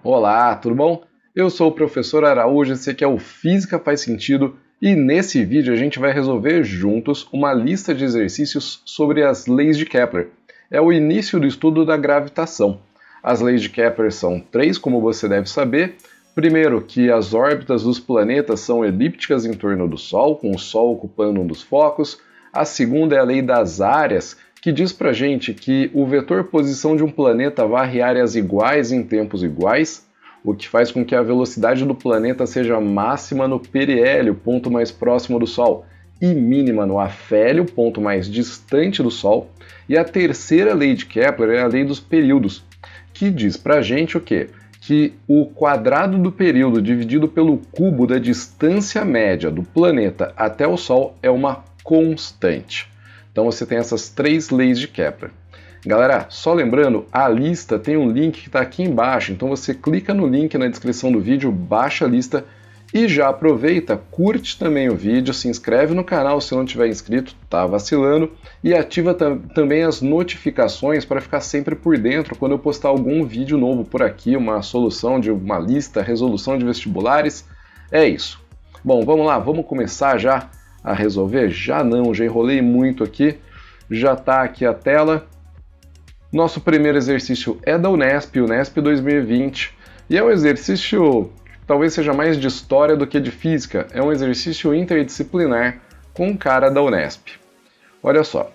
Olá, tudo bom? Eu sou o professor Araújo, esse aqui é o Física Faz Sentido e nesse vídeo a gente vai resolver juntos uma lista de exercícios sobre as leis de Kepler. É o início do estudo da gravitação. As leis de Kepler são três, como você deve saber. Primeiro, que as órbitas dos planetas são elípticas em torno do Sol, com o Sol ocupando um dos focos. A segunda é a lei das áreas, que diz pra gente que o vetor posição de um planeta varre áreas iguais em tempos iguais, o que faz com que a velocidade do planeta seja máxima no periélio, ponto mais próximo do Sol, e mínima no afélio, ponto mais distante do Sol. E a terceira lei de Kepler é a lei dos períodos, que diz pra gente o quê? Que o quadrado do período dividido pelo cubo da distância média do planeta até o Sol é uma constante. Então você tem essas três leis de Kepler. Galera, só lembrando, a lista tem um link que está aqui embaixo, então você clica no link na descrição do vídeo, baixa a lista e já aproveita, curte também o vídeo, se inscreve no canal se não tiver inscrito, tá vacilando, e ativa também as notificações para ficar sempre por dentro quando eu postar algum vídeo novo por aqui, uma solução de uma lista, resolução de vestibulares. É isso. Bom, vamos lá, vamos começar já a resolver? Já não, já enrolei muito aqui, já está aqui a tela. Nosso primeiro exercício é da Unesp 2020, e é um exercício que talvez seja mais de história do que de física, é um exercício interdisciplinar com um cara da Unesp. Olha só,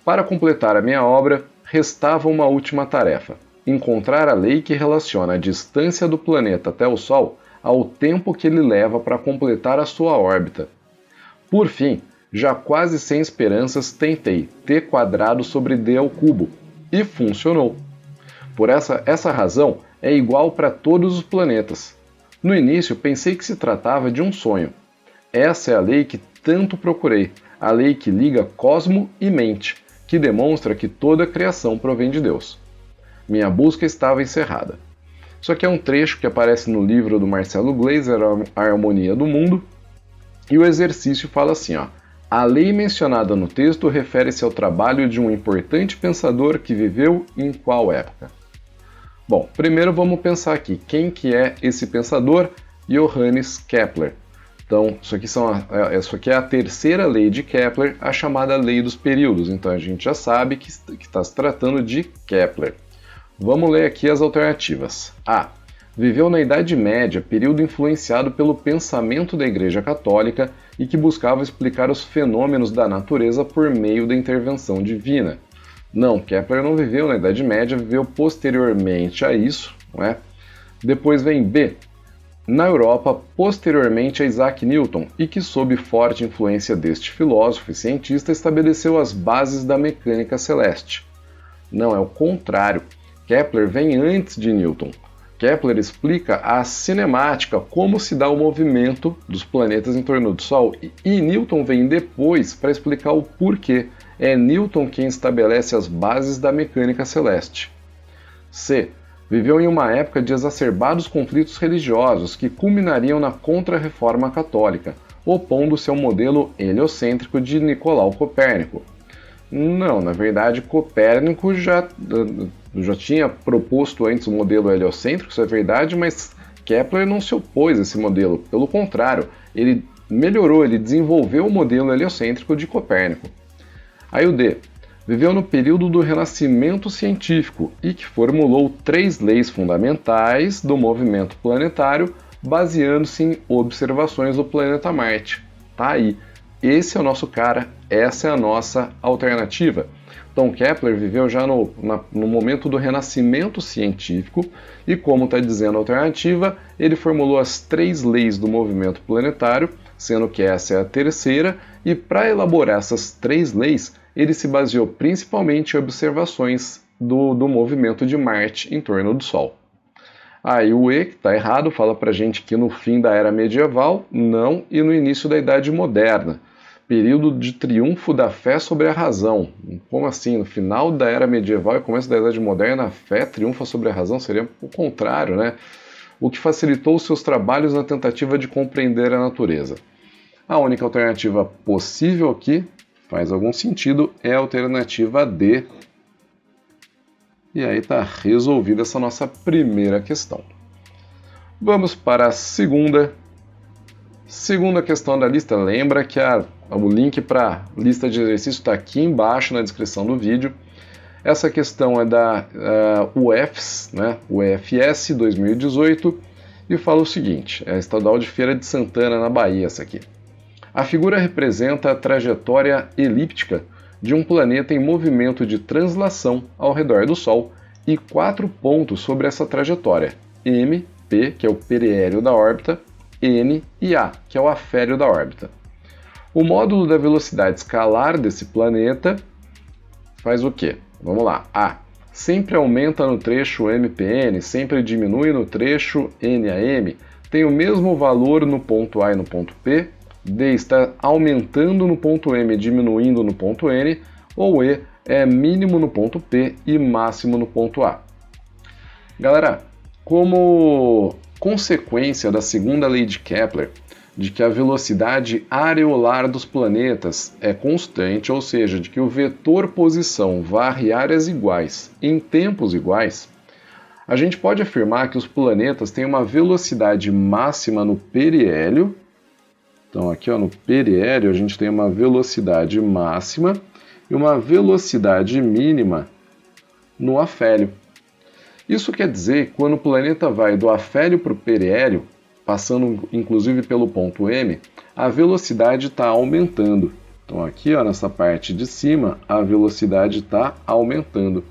para completar a minha obra, restava uma última tarefa, encontrar a lei que relaciona a distância do planeta até o Sol ao tempo que ele leva para completar a sua órbita. Por fim, já quase sem esperanças, tentei t² sobre d ao cubo, e funcionou. Por essa razão, é igual para todos os planetas. No início, pensei que se tratava de um sonho. Essa é a lei que tanto procurei, a lei que liga cosmo e mente, que demonstra que toda a criação provém de Deus. Minha busca estava encerrada. Isso aqui é um trecho que aparece no livro do Marcelo Gleiser, A Harmonia do Mundo, e o exercício fala assim, ó: a lei mencionada no texto refere-se ao trabalho de um importante pensador que viveu em qual época? Bom, primeiro vamos pensar aqui, quem que é esse pensador? Johannes Kepler. Então, isso aqui é a terceira lei de Kepler, a chamada lei dos períodos. Então a gente já sabe que está se tratando de Kepler. Vamos ler aqui as alternativas. A. Viveu na Idade Média, período influenciado pelo pensamento da Igreja Católica e que buscava explicar os fenômenos da natureza por meio da intervenção divina. Não, Kepler não viveu na Idade Média, viveu posteriormente a isso, não é? Depois vem B. Na Europa, posteriormente a Isaac Newton, e que, sob forte influência deste filósofo e cientista, estabeleceu as bases da mecânica celeste. Não, é o contrário. Kepler vem antes de Newton. Kepler explica a cinemática, como se dá o movimento dos planetas em torno do Sol, e Newton vem depois para explicar o porquê. É Newton quem estabelece as bases da mecânica celeste. C. Viveu em uma época de exacerbados conflitos religiosos que culminariam na Contra-Reforma Católica, opondo-se ao modelo heliocêntrico de Nicolau Copérnico. Não, na verdade, Copérnico já tinha proposto antes o modelo heliocêntrico, isso é verdade, mas Kepler não se opôs a esse modelo. Pelo contrário, ele melhorou, ele desenvolveu o modelo heliocêntrico de Copérnico. Aí o D. Viveu no período do Renascimento científico e que formulou três leis fundamentais do movimento planetário, baseando-se em observações do planeta Marte. Tá aí. Esse é o nosso cara, essa é a nossa alternativa. Então Kepler viveu já no momento do renascimento científico e, como está dizendo a alternativa, ele formulou as três leis do movimento planetário, sendo que essa é a terceira, e para elaborar essas três leis, ele se baseou principalmente em observações do movimento de Marte em torno do Sol. Aí o E, que está errado, fala para a gente que no fim da Era Medieval, não, e no início da Idade Moderna. Período de triunfo da fé sobre a razão. Como assim? No final da Era Medieval e começo da Idade Moderna, a fé triunfa sobre a razão? Seria o contrário, né? O que facilitou os seus trabalhos na tentativa de compreender a natureza. A única alternativa possível aqui, faz algum sentido, é a alternativa D. E aí está resolvida essa nossa primeira questão. Vamos para a segunda questão da lista. Lembra que o link para a lista de exercícios está aqui embaixo na descrição do vídeo. Essa questão é da UFS, né? UFS 2018, e fala o seguinte, é a Estadual de Feira de Santana, na Bahia, essa aqui. A figura representa a trajetória elíptica de um planeta em movimento de translação ao redor do Sol e 4 pontos sobre essa trajetória, M, P, que é o periélio da órbita, N e A, que é o afélio da órbita. O módulo da velocidade escalar desse planeta faz o quê? Vamos lá. A. Sempre aumenta no trecho MPN, sempre diminui no trecho NAM, tem o mesmo valor no ponto A e no ponto P. D. Está aumentando no ponto M e diminuindo no ponto N. Ou E. É mínimo no ponto P e máximo no ponto A. Galera, como consequência da segunda lei de Kepler, de que a velocidade areolar dos planetas é constante, ou seja, de que o vetor posição varre áreas iguais em tempos iguais, a gente pode afirmar que os planetas têm uma velocidade máxima no periélio. Então aqui no periélio a gente tem uma velocidade máxima e uma velocidade mínima no afélio. Isso quer dizer que quando o planeta vai do afélio para o periélio, passando inclusive pelo ponto M, a velocidade está aumentando. Então aqui nessa parte de cima, a velocidade está aumentando.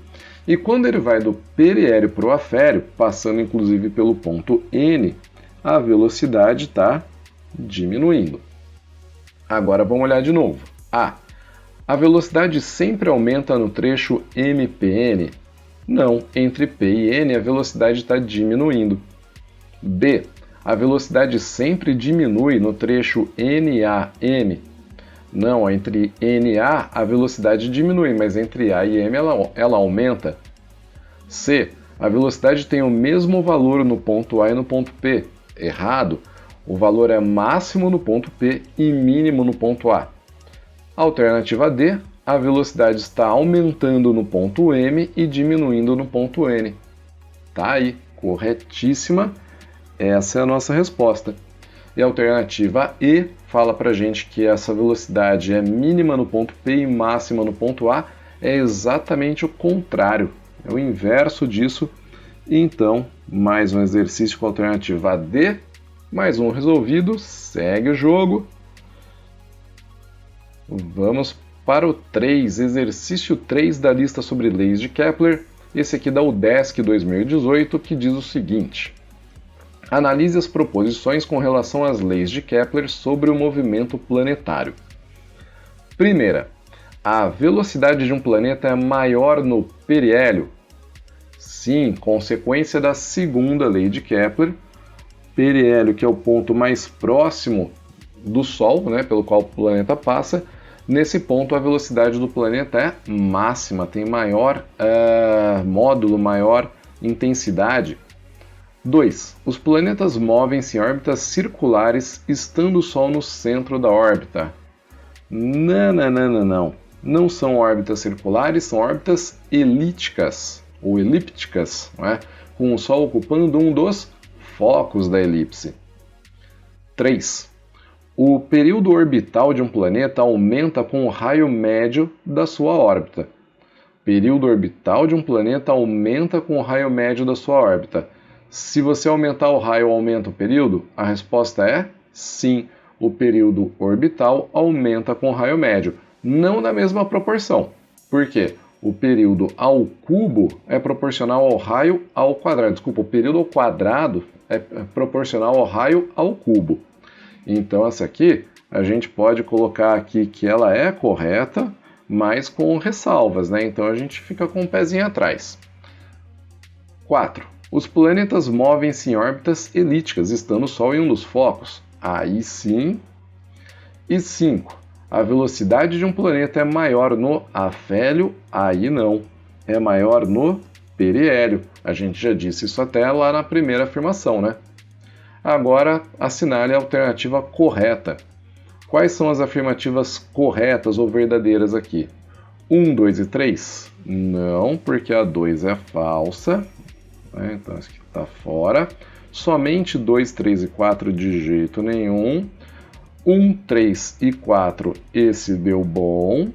E quando ele vai do periélio para o afélio, passando inclusive pelo ponto N, a velocidade está diminuindo. Agora vamos olhar de novo. A velocidade sempre aumenta no trecho MPN? Não, entre P e N a velocidade está diminuindo. B. A velocidade sempre diminui no trecho NAM? Não, entre NA a velocidade diminui, mas entre A e M ela aumenta. C. A velocidade tem o mesmo valor no ponto A e no ponto P? Errado. O valor é máximo no ponto P e mínimo no ponto A. Alternativa D. A velocidade está aumentando no ponto M e diminuindo no ponto N. Tá aí, corretíssima. Essa é a nossa resposta. E a alternativa E fala pra gente que essa velocidade é mínima no ponto P e máxima no ponto A. É exatamente o contrário, é o inverso disso. Então, mais um exercício com a alternativa D, mais um resolvido, segue o jogo. Vamos para o 3, exercício 3 da lista sobre leis de Kepler, esse aqui da UDESC 2018, que diz o seguinte: analise as proposições com relação às leis de Kepler sobre o movimento planetário. Primeira, a velocidade de um planeta é maior no periélio? Sim, consequência da segunda lei de Kepler. Periélio, que é o ponto mais próximo do Sol, né, pelo qual o planeta passa. Nesse ponto, a velocidade do planeta é máxima, tem maior módulo, maior intensidade. 2. Os planetas movem-se em órbitas circulares, estando o Sol no centro da órbita. Não. Não são órbitas circulares, são órbitas elípticas, ou elípticas, não é? Com o Sol ocupando um dos focos da elipse. 3. O período orbital de um planeta aumenta com o raio médio da sua órbita. Período orbital de um planeta aumenta com o raio médio da sua órbita. Se você aumentar o raio, aumenta o período? A resposta é sim. O período orbital aumenta com o raio médio. Não na mesma proporção. Por quê? O período ao cubo é proporcional ao raio ao quadrado. Desculpa, o período ao quadrado é proporcional ao raio ao cubo. Então essa aqui a gente pode colocar aqui que ela é correta, mas com ressalvas, né? Então a gente fica com um pezinho atrás. 4. Os planetas movem-se em órbitas elípticas, estando o Sol em um dos focos. Aí sim. E 5. A velocidade de um planeta é maior no afélio? Aí não. É maior no periélio. A gente já disse isso até lá na primeira afirmação, né? Agora, assinale a alternativa correta. Quais são as afirmativas corretas ou verdadeiras aqui? 1, 2 e 3? Não, porque a 2 é falsa. Então, isso aqui está fora. Somente 2, 3 e 4 de jeito nenhum. 1, 3 e 4, esse deu bom.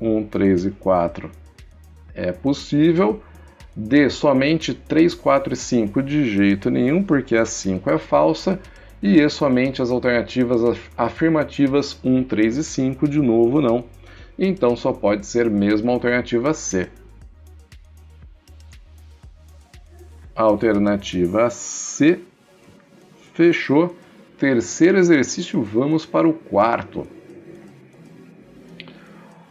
1, 3 e 4 é possível. D, somente 3, 4 e 5 de jeito nenhum, porque a 5 é falsa. E E, somente as alternativas afirmativas 1, 3 e 5, de novo não. Então só pode ser mesmo a alternativa C. Alternativa C. Fechou. Terceiro exercício, vamos para o quarto.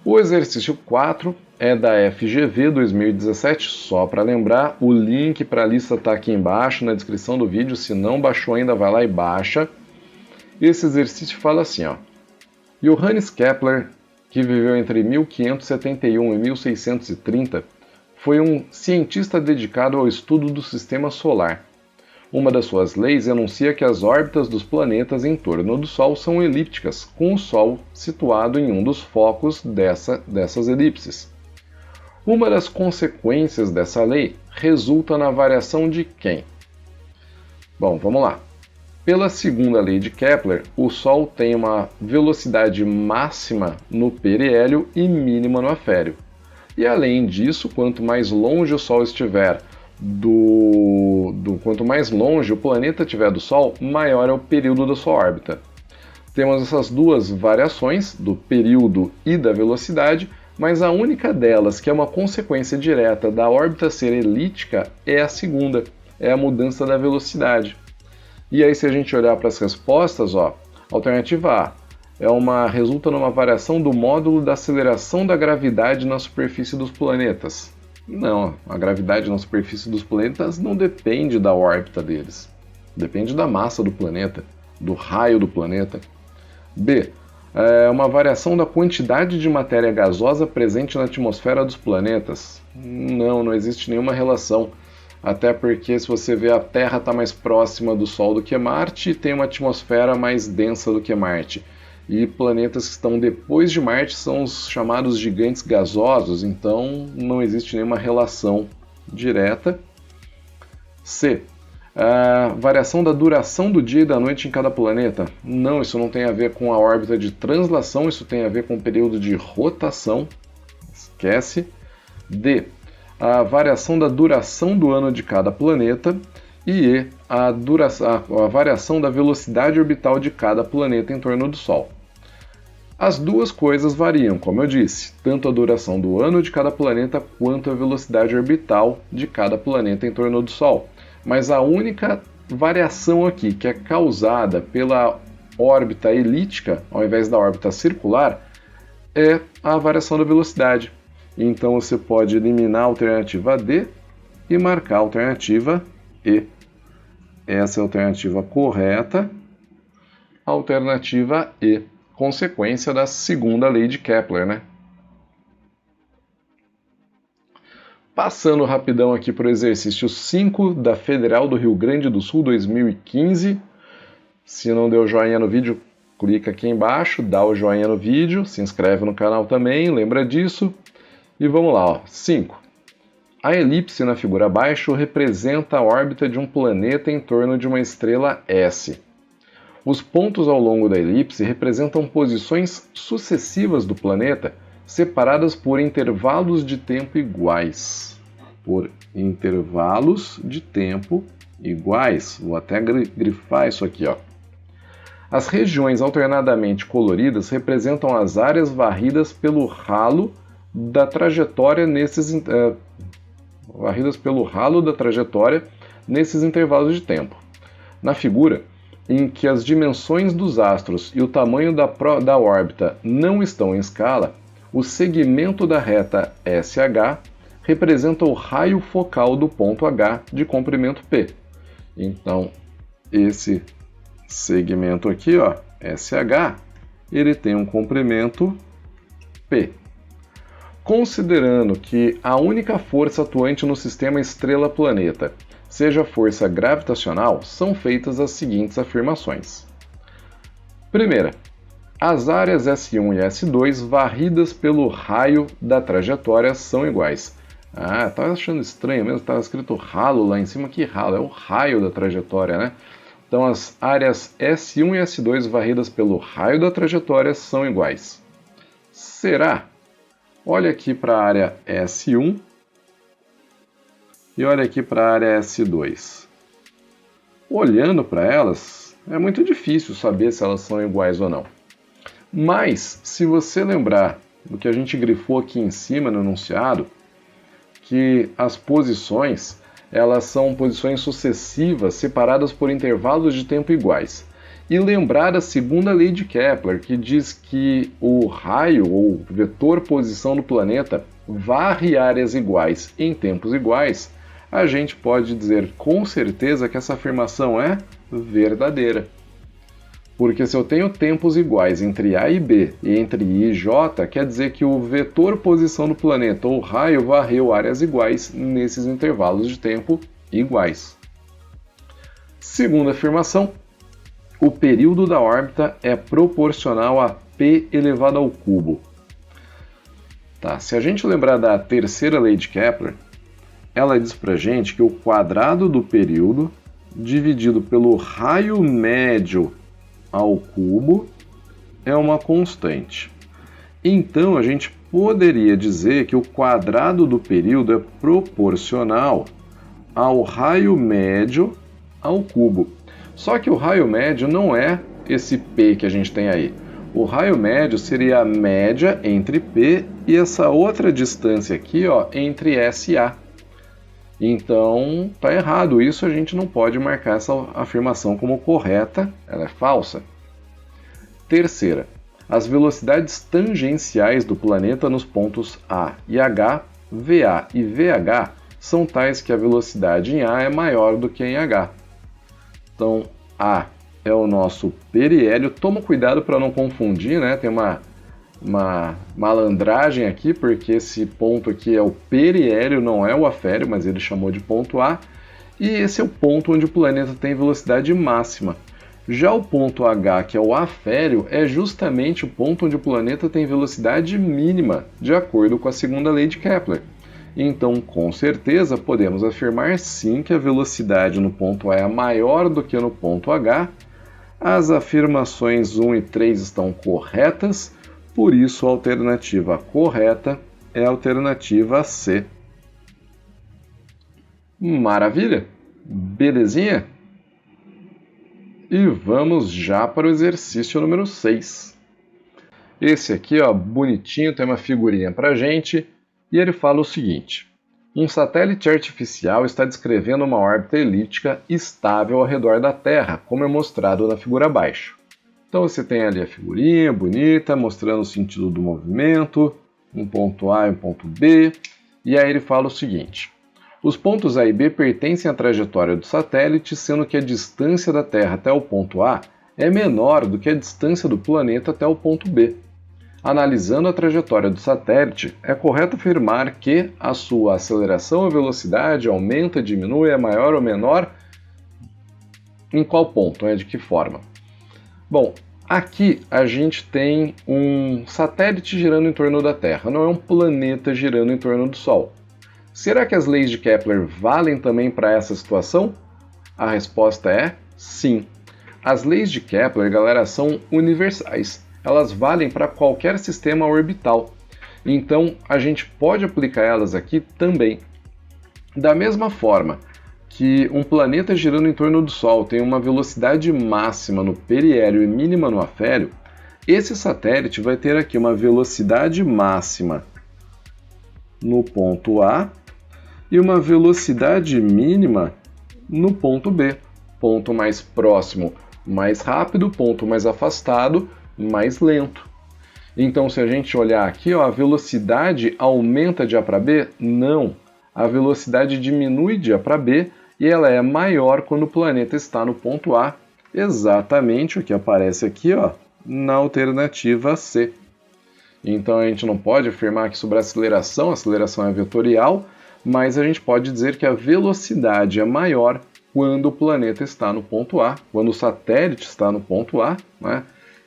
O exercício 4 é da FGV 2017, só para lembrar, o link para a lista está aqui embaixo na descrição do vídeo, se não baixou ainda, vai lá e baixa. Esse exercício fala assim, ó. Johannes Kepler, que viveu entre 1571 e 1630, foi um cientista dedicado ao estudo do sistema solar. Uma das suas leis enuncia que as órbitas dos planetas em torno do Sol são elípticas, com o Sol situado em um dos focos dessas elipses. Uma das consequências dessa lei resulta na variação de quem? Bom, vamos lá. Pela segunda lei de Kepler, o Sol tem uma velocidade máxima no periélio e mínima no afério. E além disso, quanto mais longe o Sol estiver quanto mais longe o planeta estiver do Sol, maior é o período da sua órbita. Temos essas duas variações, do período e da velocidade, mas a única delas que é uma consequência direta da órbita ser elíptica é a segunda, é a mudança da velocidade. E aí, se a gente olhar para as respostas, ó, alternativa A resulta numa variação do módulo da aceleração da gravidade na superfície dos planetas. Não, a gravidade na superfície dos planetas não depende da órbita deles. Depende da massa do planeta, do raio do planeta. B, uma variação da quantidade de matéria gasosa presente na atmosfera dos planetas. Não existe nenhuma relação. Até porque, se você vê, a Terra está mais próxima do Sol do que Marte e tem uma atmosfera mais densa do que Marte. E planetas que estão depois de Marte são os chamados gigantes gasosos, então não existe nenhuma relação direta. C. A variação da duração do dia e da noite em cada planeta. Não, isso não tem a ver com a órbita de translação, isso tem a ver com o período de rotação. Esquece. D. A variação da duração do ano de cada planeta. E E. A variação da velocidade orbital de cada planeta em torno do Sol. As duas coisas variam, como eu disse, tanto a duração do ano de cada planeta quanto a velocidade orbital de cada planeta em torno do Sol. Mas a única variação aqui que é causada pela órbita elíptica, ao invés da órbita circular, é a variação da velocidade. Então você pode eliminar a alternativa D e marcar a alternativa E. Essa é a alternativa correta. Alternativa E. Consequência da segunda lei de Kepler, né? Passando rapidão aqui para o exercício 5 da Federal do Rio Grande do Sul 2015. Se não deu joinha no vídeo, clica aqui embaixo, dá o joinha no vídeo, se inscreve no canal também, lembra disso. E vamos lá, ó. 5. A elipse na figura abaixo representa a órbita de um planeta em torno de uma estrela S. Os pontos ao longo da elipse representam posições sucessivas do planeta, separadas por intervalos de tempo iguais. Vou até grifar isso aqui, ó. As regiões alternadamente coloridas representam as áreas varridas pelo ralo da trajetória nesses intervalos de tempo. Na figura, em que as dimensões dos astros e o tamanho da órbita não estão em escala, o segmento da reta SH representa o raio focal do ponto H de comprimento P. Então, esse segmento aqui, ó, SH, ele tem um comprimento P. Considerando que a única força atuante no sistema estrela-planeta seja a força gravitacional, são feitas as seguintes afirmações. Primeira, as áreas S1 e S2 varridas pelo raio da trajetória são iguais. Ah, estava achando estranho mesmo, estava escrito ralo lá em cima. Que ralo? É o raio da trajetória, né? Então as áreas S1 e S2 varridas pelo raio da trajetória são iguais. Será? Olha aqui para a área S1 e olha aqui para a área S2. Olhando para elas, é muito difícil saber se elas são iguais ou não. Mas, se você lembrar do que a gente grifou aqui em cima no enunciado, que as posições, elas são posições sucessivas separadas por intervalos de tempo iguais. E lembrar a segunda lei de Kepler, que diz que o raio ou vetor posição do planeta varre áreas iguais em tempos iguais, a gente pode dizer com certeza que essa afirmação é verdadeira. Porque se eu tenho tempos iguais entre A e B e entre I e J, quer dizer que o vetor posição do planeta ou raio varreu áreas iguais nesses intervalos de tempo iguais. Segunda afirmação, o período da órbita é proporcional a P elevado ao cubo. Tá, se a gente lembrar da terceira lei de Kepler, ela diz pra gente que o quadrado do período dividido pelo raio médio ao cubo é uma constante. Então a gente poderia dizer que o quadrado do período é proporcional ao raio médio ao cubo. Só que o raio médio não é esse P que a gente tem aí. O raio médio seria a média entre P e essa outra distância aqui, ó, entre S e A. Então, tá errado isso, a gente não pode marcar essa afirmação como correta, ela é falsa. Terceira, as velocidades tangenciais do planeta nos pontos A e H, VA e VH, são tais que a velocidade em A é maior do que em H. Então, A é o nosso periélio. Toma cuidado para não confundir, né? Tem uma malandragem aqui, porque esse ponto aqui é o periélio, não é o afélio, mas ele chamou de ponto A. E esse é o ponto onde o planeta tem velocidade máxima. Já o ponto H, que é o afélio, é justamente o ponto onde o planeta tem velocidade mínima, de acordo com a segunda lei de Kepler. Então, com certeza, podemos afirmar sim que a velocidade no ponto A é maior do que no ponto H. As afirmações 1 e 3 estão corretas, por isso a alternativa correta é a alternativa C. Maravilha? Belezinha? E vamos já para o exercício número 6. Esse aqui, ó, bonitinho, tem uma figurinha pra gente, e ele fala o seguinte: um satélite artificial está descrevendo uma órbita elíptica estável ao redor da Terra, como é mostrado na figura abaixo. Então você tem ali a figurinha bonita, mostrando o sentido do movimento, um ponto A e um ponto B, e aí ele fala o seguinte: os pontos A e B pertencem à trajetória do satélite, sendo que a distância da Terra até o ponto A é menor do que a distância do planeta até o ponto B. Analisando a trajetória do satélite, é correto afirmar que a sua aceleração ou velocidade aumenta, diminui, é maior ou menor? Em qual ponto? De que forma? Bom, aqui a gente tem um satélite girando em torno da Terra, não é um planeta girando em torno do Sol. Será que as leis de Kepler valem também para essa situação? A resposta é sim. As leis de Kepler, galera, são universais. Elas valem para qualquer sistema orbital. Então, a gente pode aplicar elas aqui também. Da mesma forma que um planeta girando em torno do Sol tem uma velocidade máxima no periélio e mínima no afélio, esse satélite vai ter aqui uma velocidade máxima no ponto A e uma velocidade mínima no ponto B. Ponto mais próximo, mais rápido, ponto mais afastado, mais lento. Então, se a gente olhar aqui, ó, a velocidade aumenta de A para B? Não. A velocidade diminui de A para B e ela é maior quando o planeta está no ponto A, exatamente o que aparece aqui, ó, na alternativa C. Então a gente não pode afirmar que sobre a aceleração é vetorial, mas a gente pode dizer que a velocidade é maior quando o planeta está no ponto A, quando o satélite está no ponto A, né?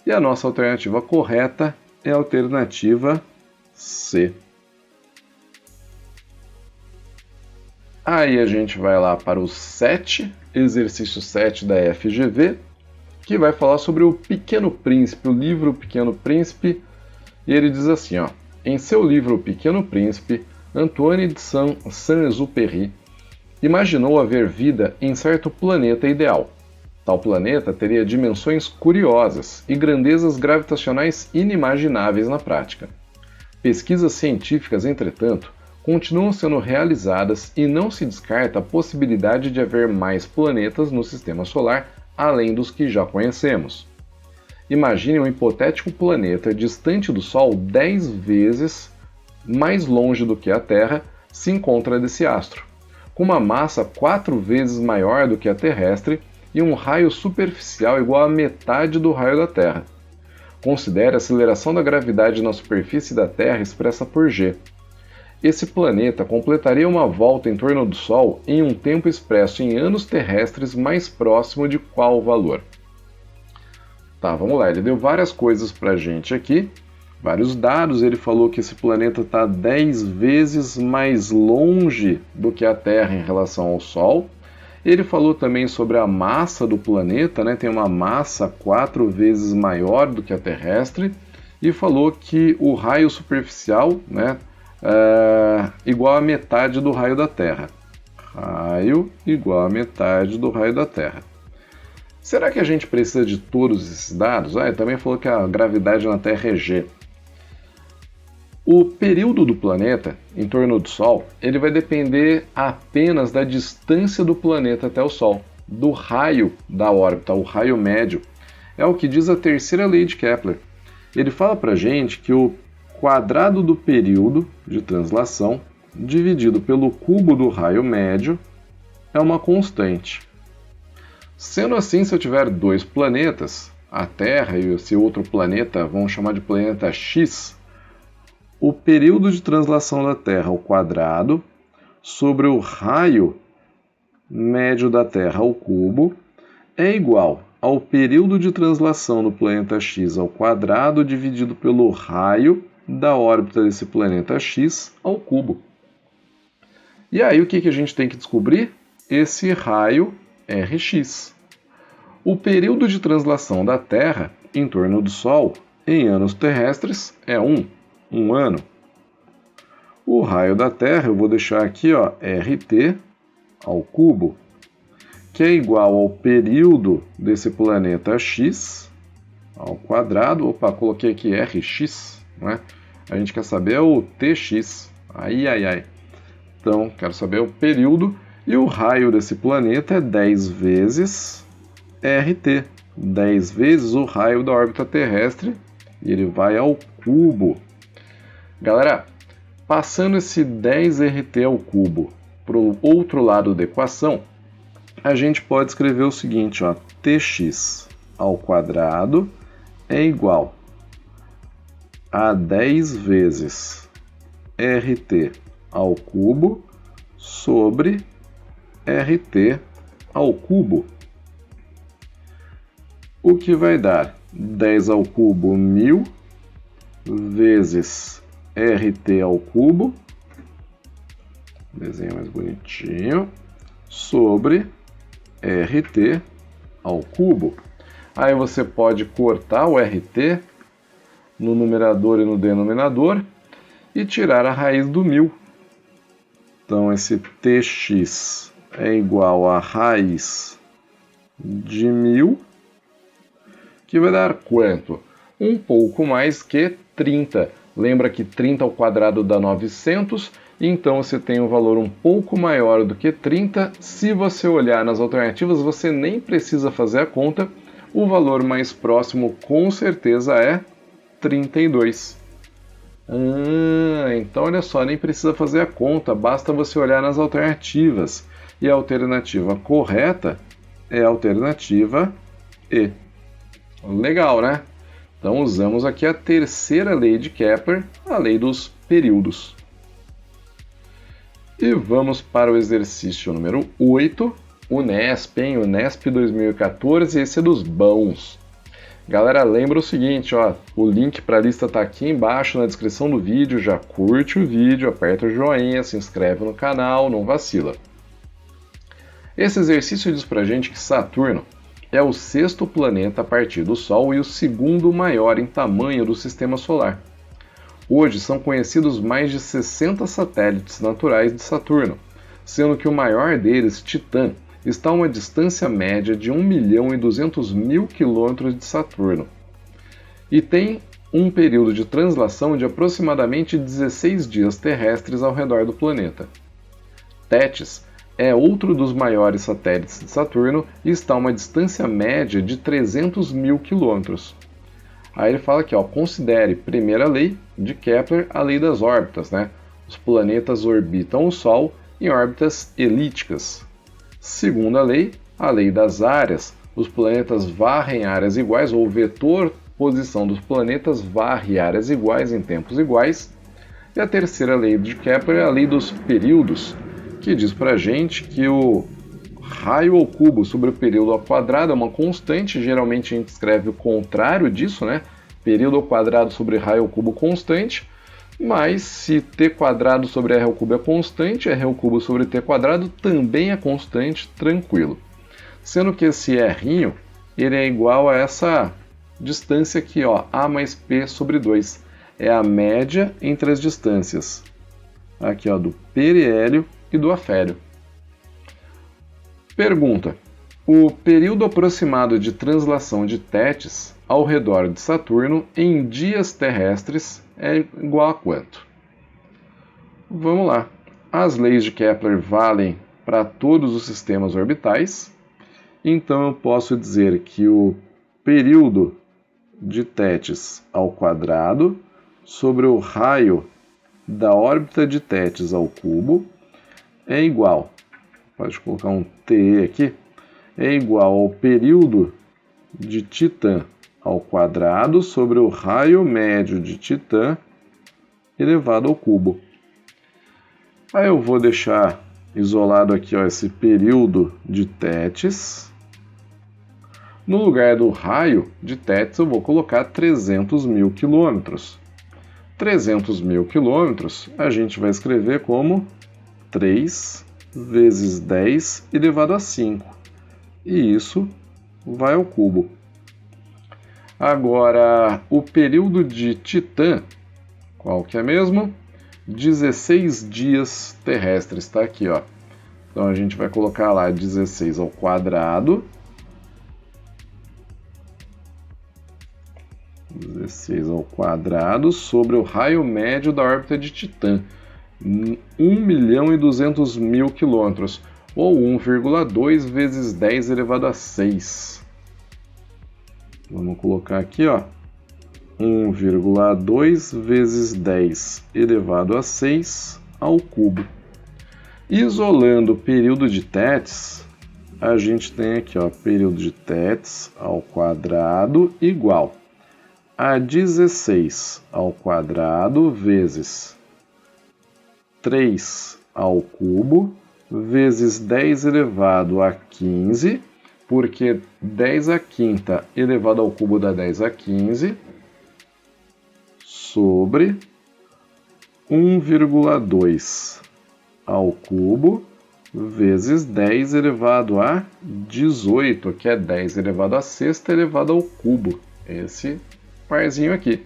E a nossa alternativa correta é a alternativa C. Aí a gente vai lá para o 7, exercício 7 da FGV, que vai falar sobre o Pequeno Príncipe, o livro Pequeno Príncipe, e ele diz assim, ó, em seu livro O Pequeno Príncipe, Antoine de Saint-Exupéry imaginou haver vida em certo planeta ideal. Tal planeta teria dimensões curiosas e grandezas gravitacionais inimagináveis na prática. Pesquisas científicas, entretanto, continuam sendo realizadas e não se descarta a possibilidade de haver mais planetas no Sistema Solar além dos que já conhecemos. Imagine um hipotético planeta distante do Sol 10 vezes mais longe do que a Terra se encontra desse astro, com uma massa 4 vezes maior do que a terrestre e um raio superficial igual à metade do raio da Terra. Considere a aceleração da gravidade na superfície da Terra expressa por g. Esse planeta completaria uma volta em torno do Sol em um tempo expresso em anos terrestres mais próximo de qual valor? Tá, vamos lá, ele deu várias coisas pra gente aqui, vários dados, ele falou que esse planeta está 10 vezes mais longe do que a Terra em relação ao Sol. Ele falou também sobre a massa do planeta, né? Tem uma massa 4 vezes maior do que a terrestre, e falou que o raio superficial, né, igual a metade do raio da Terra. Raio igual a metade do raio da Terra. Será que a gente precisa de todos esses dados? Ele também falou que a gravidade na Terra é G. O período do planeta em torno do Sol, ele vai depender apenas da distância do planeta até o Sol, do raio da órbita, o raio médio. É o que diz a terceira lei de Kepler. Ele fala pra gente que o quadrado do período de translação dividido pelo cubo do raio médio é uma constante. Sendo assim, se eu tiver dois planetas, a Terra e esse outro planeta, vamos chamar de planeta X, o período de translação da Terra ao quadrado sobre o raio médio da Terra ao cubo é igual ao período de translação do planeta X ao quadrado dividido pelo raio da órbita desse planeta X ao cubo. E aí o que a gente tem que descobrir? Esse raio Rx. O período de translação da Terra em torno do Sol em anos terrestres é 1 ano. O raio da Terra, eu vou deixar aqui, ó, RT ao cubo, que é igual ao período desse planeta X ao quadrado. Opa, coloquei aqui RX, né? A gente quer saber o TX. Ai. Então, quero saber o período, e o raio desse planeta é 10 vezes RT. 10 vezes o raio da órbita terrestre, e ele vai ao cubo. Galera, passando esse 10 RT ao cubo para o outro lado da equação, a gente pode escrever o seguinte, ó, TX ao quadrado é igual a 10 vezes RT ao cubo sobre RT ao cubo, o que vai dar 10 ao cubo 1000 vezes RT ao cubo, desenho mais bonitinho, sobre RT ao cubo. Aí você pode cortar o RT no numerador e no denominador e tirar a raiz do 1000. Então esse TX é igual a raiz de 1000, que vai dar quanto? Um pouco mais que 30. Lembra que 30 ao quadrado dá 900, então você tem um valor um pouco maior do que 30. Se você olhar nas alternativas, você nem precisa fazer a conta. O valor mais próximo com certeza é 32. Então olha só, nem precisa fazer a conta, basta você olhar nas alternativas. E a alternativa correta é a alternativa E. Legal, né? Então usamos aqui a terceira lei de Kepler, a lei dos períodos. E vamos para o exercício número 8, o Nesp, hein? O Nesp 2014, esse é dos bons. Galera, lembra o seguinte, ó, o link para a lista está aqui embaixo na descrição do vídeo, já curte o vídeo, aperta o joinha, se inscreve no canal, não vacila. Esse exercício diz pra gente que Saturno é o sexto planeta a partir do Sol e o segundo maior em tamanho do Sistema Solar. Hoje são conhecidos mais de 60 satélites naturais de Saturno, sendo que o maior deles, Titã, está a uma distância média de 1.200.000 km de Saturno e tem um período de translação de aproximadamente 16 dias terrestres ao redor do planeta. Tétis é outro dos maiores satélites de Saturno e está a uma distância média de 300.000 km. Aí ele fala aqui, considere, primeira lei de Kepler, a lei das órbitas, né? Os planetas orbitam o Sol em órbitas elípticas. Segunda lei, a lei das áreas. Os planetas varrem áreas iguais, ou o vetor posição dos planetas varre áreas iguais em tempos iguais. E a terceira lei de Kepler é a lei dos períodos, que diz pra gente que o raio ao cubo sobre o período ao quadrado é uma constante. Geralmente a gente escreve o contrário disso, né? Período ao quadrado sobre raio ao cubo constante. Mas se t quadrado sobre r ao cubo é constante, r ao cubo sobre t quadrado também é constante, tranquilo. Sendo que esse r ele é igual a essa distância aqui, a mais p sobre 2. É a média entre as distâncias aqui, do periélio e do afélio. Pergunta: o período aproximado de translação de Tétis ao redor de Saturno em dias terrestres é igual a quanto? Vamos lá. As leis de Kepler valem para todos os sistemas orbitais, então eu posso dizer que o período de Tétis ao quadrado sobre o raio da órbita de Tétis ao cubo é igual, pode colocar um TE aqui, é igual ao período de Titã ao quadrado sobre o raio médio de Titã elevado ao cubo. Aí eu vou deixar isolado aqui esse período de Tétis. No lugar do raio de Tétis eu vou colocar 300.000 km. 300.000 km a gente vai escrever como 3 vezes 10 elevado a 5. E isso vai ao cubo. Agora, o período de Titã, qual que é mesmo? 16 dias terrestres, está aqui, Então a gente vai colocar lá 16 ao quadrado. 16 ao quadrado sobre o raio médio da órbita de Titã. 1.200.000 km, ou 1,2 vezes 10 elevado a 6. Vamos colocar aqui, 1,2 vezes 10 elevado a 6 ao cubo. Isolando o período de Tétis, a gente tem aqui, período de Tétis ao quadrado igual a 16 ao quadrado vezes 3 ao cubo vezes 10 elevado a 15, porque 10 à quinta elevado ao cubo dá 10 a 15, sobre 1,2 ao cubo vezes 10 elevado a 18, que é 10 elevado a sexta elevado ao cubo. Esse parzinho aqui.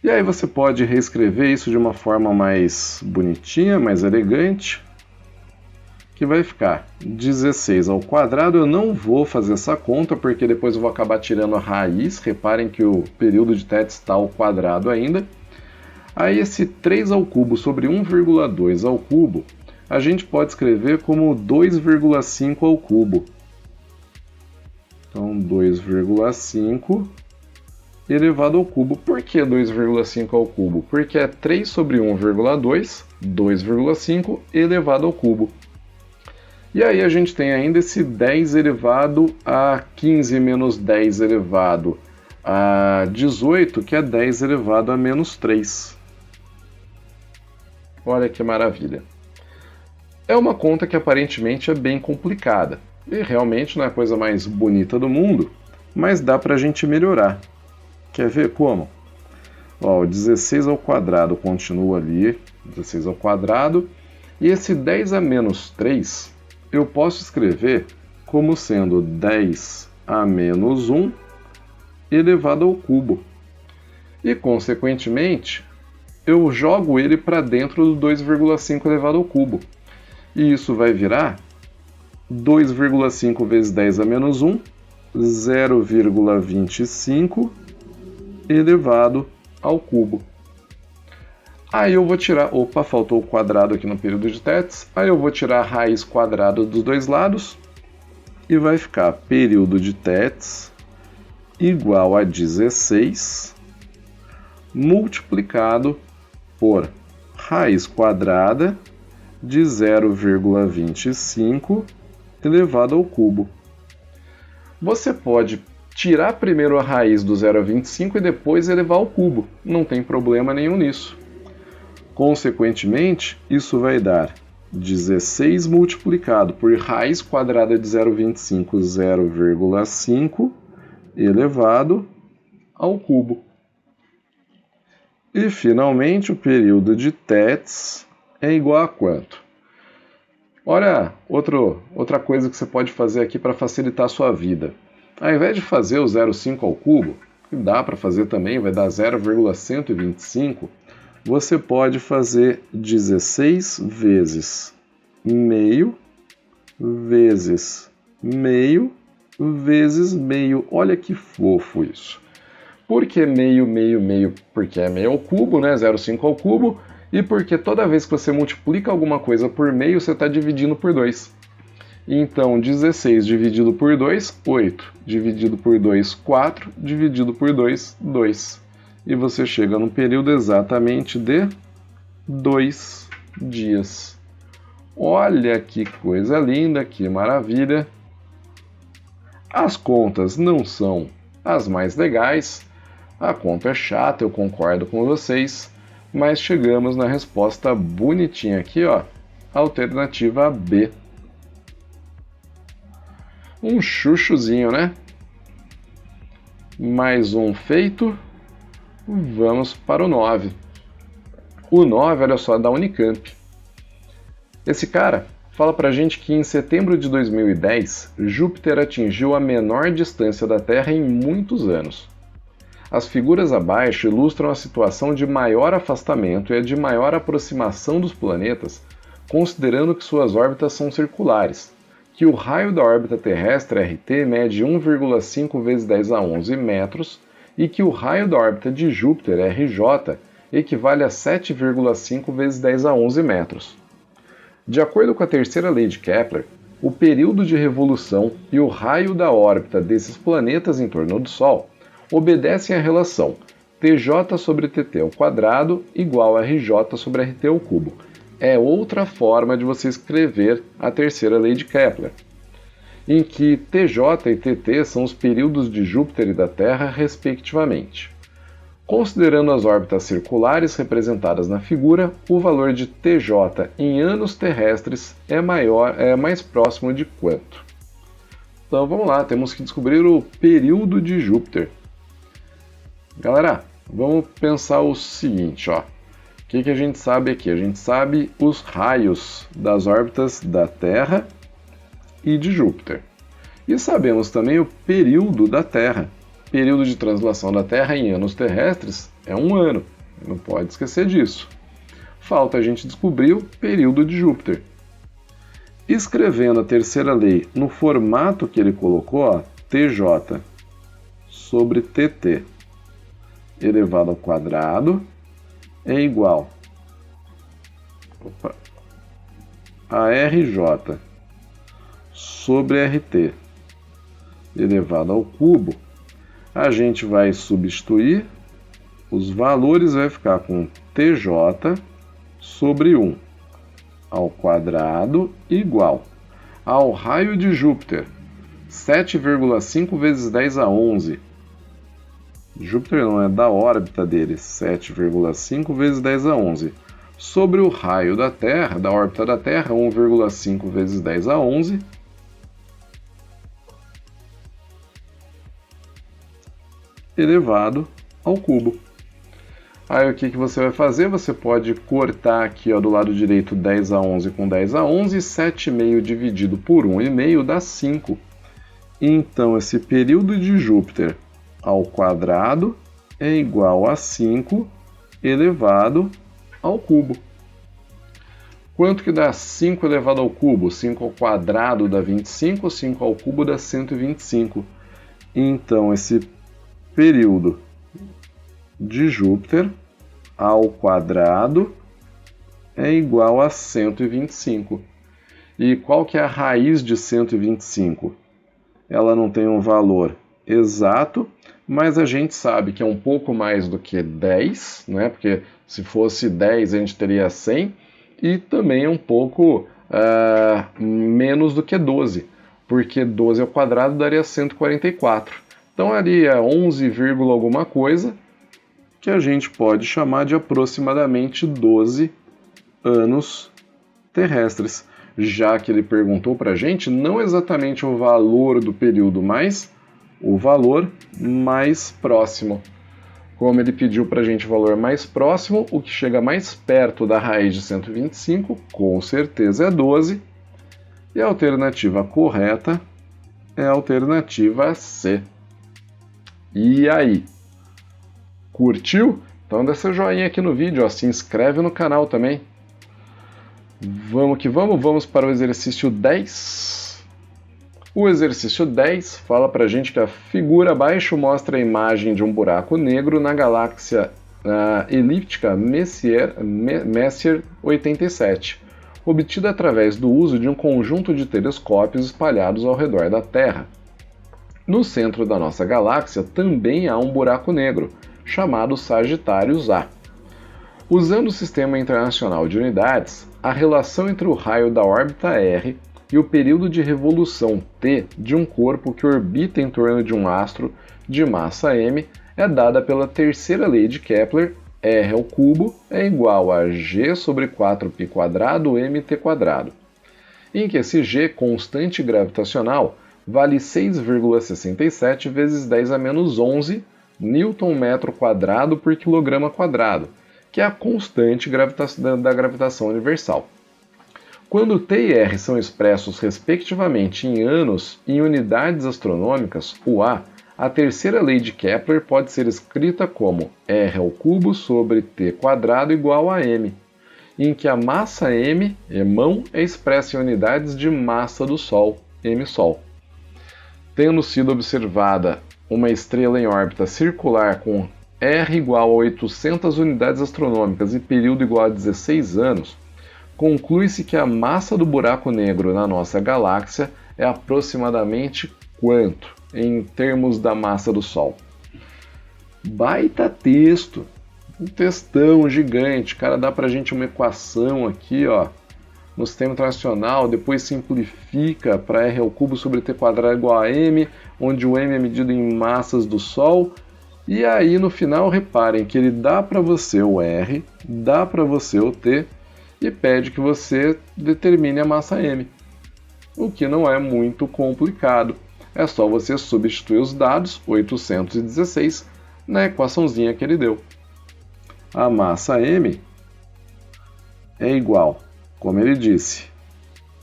E aí você pode reescrever isso de uma forma mais bonitinha, mais elegante, que vai ficar 16 ao quadrado. Eu não vou fazer essa conta, porque depois eu vou acabar tirando a raiz. Reparem que o período de Tétis está ao quadrado ainda. Aí esse 3 ao cubo sobre 1,2 ao cubo, a gente pode escrever como 2,5 ao cubo. Então 2,5 elevado ao cubo. Por que 2,5 ao cubo? Porque é 3 sobre 1,2, 2,5 elevado ao cubo. E aí a gente tem ainda esse 10 elevado a 15 menos 10 elevado a 18, que é 10 elevado a menos 3. Olha que maravilha. É uma conta que aparentemente é bem complicada. E realmente não é a coisa mais bonita do mundo, mas dá para a gente melhorar. Quer ver como? O 16 ao quadrado continua ali, 16 ao quadrado, e esse 10 a menos 3 eu posso escrever como sendo 10 a menos 1 elevado ao cubo. E, consequentemente, eu jogo ele para dentro do 2,5 elevado ao cubo. E isso vai virar 2,5 vezes 10 a menos 1, 0,25 elevado ao cubo. Aí eu vou tirar... Opa, faltou o quadrado aqui no período de TETs. Aí eu vou tirar a raiz quadrada dos dois lados. E vai ficar período de TETs igual a 16 multiplicado por raiz quadrada de 0,25 elevado ao cubo. Você pode tirar primeiro a raiz do 0,25 e depois elevar ao cubo. Não tem problema nenhum nisso. Consequentemente, isso vai dar 16 multiplicado por raiz quadrada de 0,25, 0,5 elevado ao cubo. E, finalmente, o período de TETs é igual a quanto? Olha, outra coisa que você pode fazer aqui para facilitar a sua vida. Ao invés de fazer o 0,5 ao cubo, que dá para fazer também, vai dar 0,125, você pode fazer 16 vezes meio vezes meio vezes meio. Olha que fofo isso. Por que meio, meio, meio? Porque é meio ao cubo, né? 0,5 ao cubo. E porque toda vez que você multiplica alguma coisa por meio, você está dividindo por 2. Então, 16 dividido por 2, 8. Dividido por 2, 4. Dividido por 2, 2. E você chega num período exatamente de 2 dias. Olha que coisa linda, que maravilha. As contas não são as mais legais. A conta é chata, eu concordo com vocês. Mas chegamos na resposta bonitinha aqui, ó. Alternativa B. Um chuchuzinho, né? Mais um feito. Vamos para o 9. O 9, olha só, da Unicamp. Esse cara fala pra gente que em setembro de 2010, Júpiter atingiu a menor distância da Terra em muitos anos. As figuras abaixo ilustram a situação de maior afastamento e a de maior aproximação dos planetas, considerando que suas órbitas são circulares, que o raio da órbita terrestre RT mede 1,5 vezes 10 a 11 metros e que o raio da órbita de Júpiter RJ equivale a 7,5 vezes 10 a 11 metros. De acordo com a terceira lei de Kepler, o período de revolução e o raio da órbita desses planetas em torno do Sol obedecem à relação TJ sobre TT ao quadrado igual a RJ sobre RT ao cubo. É outra forma de você escrever a terceira lei de Kepler, em que TJ e TT são os períodos de Júpiter e da Terra, respectivamente. Considerando as órbitas circulares representadas na figura, o valor de TJ em anos terrestres é mais próximo de quanto? Então vamos lá, temos que descobrir o período de Júpiter. Galera, vamos pensar o seguinte, ó. O que a gente sabe aqui? A gente sabe os raios das órbitas da Terra e de Júpiter. E sabemos também o período da Terra. O período de translação da Terra em anos terrestres é 1 ano. Não pode esquecer disso. Falta a gente descobrir o período de Júpiter. Escrevendo a terceira lei no formato que ele colocou, ó, TJ sobre TT elevado ao quadrado é igual a RJ sobre RT elevado ao cubo, a gente vai substituir os valores, vai ficar com TJ sobre 1 ao quadrado igual ao raio de Júpiter, 7,5 vezes 10 a 11. Júpiter não é da órbita dele, 7,5 vezes 10 a 11. Sobre o raio da Terra, da órbita da Terra, 1,5 vezes 10 a 11. Elevado ao cubo. Aí o que você vai fazer? Você pode cortar aqui ó, do lado direito 10 a 11 com 10 a 11, 7,5 dividido por 1,5 dá 5. Então esse período de Júpiter ao quadrado é igual a 5 elevado ao cubo. Quanto que dá 5 elevado ao cubo? 5 ao quadrado dá 25, 5 ao cubo dá 125. Então esse período de Júpiter ao quadrado é igual a 125. E qual que é a raiz de 125? Ela não tem um valor exato, mas a gente sabe que é um pouco mais do que 10, né? Porque se fosse 10 a gente teria 100, e também é um pouco menos do que 12, porque 12 ao quadrado daria 144. Então ali é 11, alguma coisa, que a gente pode chamar de aproximadamente 12 anos terrestres. Já que ele perguntou para a gente não exatamente o valor do período, mas o valor mais próximo. Como ele pediu para a gente o valor mais próximo, o que chega mais perto da raiz de 125, com certeza é 12. E a alternativa correta é a alternativa C. E aí? Curtiu? Então dá seu joinha aqui no vídeo, ó, se inscreve no canal também. Vamos que vamos para o exercício 10. O exercício 10 fala pra gente que a figura abaixo mostra a imagem de um buraco negro na galáxia elíptica Messier 87, obtida através do uso de um conjunto de telescópios espalhados ao redor da Terra. No centro da nossa galáxia também há um buraco negro, chamado Sagitários A. Usando o Sistema Internacional de Unidades, a relação entre o raio da órbita R e o período de revolução T de um corpo que orbita em torno de um astro de massa m é dada pela terceira lei de Kepler, R ao cubo é igual a g sobre 4π² mt², em que esse g, constante gravitacional, vale 6,67 vezes 10 a menos 11 Nm² por kg², que é a constante da gravitação universal. Quando T e R são expressos respectivamente em anos e em unidades astronômicas, o a terceira lei de Kepler pode ser escrita como R ao cubo sobre T² igual a m, em que a massa m, emão, é expressa em unidades de massa do Sol, mSol. Tendo sido observada uma estrela em órbita circular com R igual a 800 unidades astronômicas e período igual a 16 anos, conclui-se que a massa do buraco negro na nossa galáxia é aproximadamente quanto, em termos da massa do Sol? Baita texto, um textão gigante, cara, dá pra gente uma equação aqui, ó, no Sistema Internacional, depois simplifica para R ao cubo sobre T² igual a m, onde o m é medido em massas do Sol, e aí no final reparem que ele dá para você o R, dá para você o T, e pede que você determine a massa m, o que não é muito complicado. É só você substituir os dados, 816, na equaçãozinha que ele deu. A massa m é igual, como ele disse,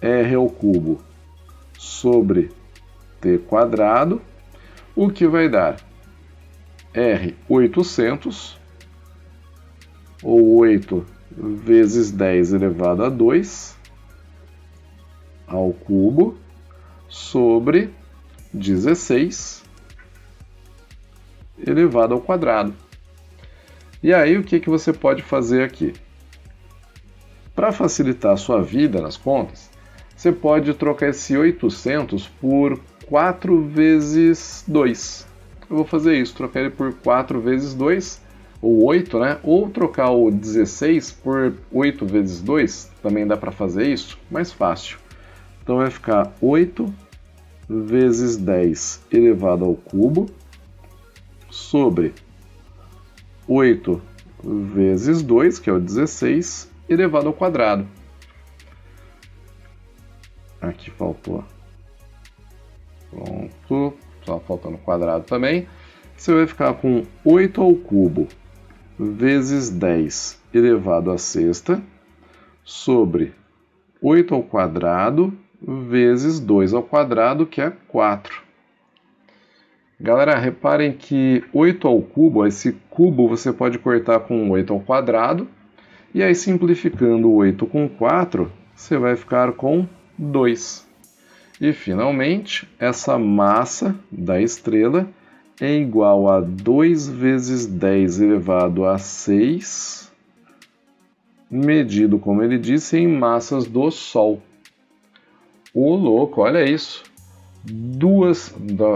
R ao cubo sobre T², o que vai dar R 800, ou 8 vezes 10 elevado a 2 ao cubo sobre 16 elevado ao quadrado. E aí o que você pode fazer aqui? Para facilitar a sua vida nas contas, você pode trocar esse 800 por 4 vezes 2. Eu vou fazer isso, trocar ele por 4 vezes 2, ou 8, né? Ou trocar o 16 por 8 vezes 2, também dá para fazer isso, mais fácil. Então vai ficar 8 vezes 10 elevado ao cubo sobre 8 vezes 2, que é o 16, elevado ao quadrado. Aqui faltou. Pronto. Só faltando quadrado também. Você vai ficar com 8 ao cubo vezes 10 elevado à sexta sobre 8 ao quadrado vezes 2 ao quadrado, que é 4. Galera, reparem que 8 ao cubo, esse cubo você pode cortar com 8 ao quadrado, e aí simplificando 8 com 4, você vai ficar com 2. E finalmente, essa massa da estrela é igual a 2 vezes 10 elevado a 6, medido, como ele disse, em massas do Sol. Ô louco, olha isso!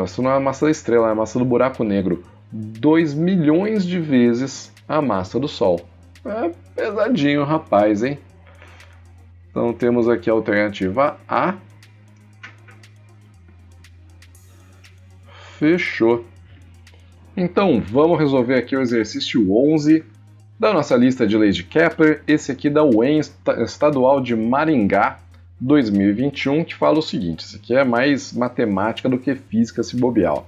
Isso não é a massa da estrela, é a massa do buraco negro. 2 milhões de vezes a massa do Sol. É pesadinho, rapaz, hein? Então temos aqui a alternativa A. Fechou. Então vamos resolver aqui o exercício 11 da nossa lista de leis de Kepler. Esse aqui da UEM Estadual de Maringá 2021, que fala o seguinte, isso aqui é mais matemática do que física se bobear.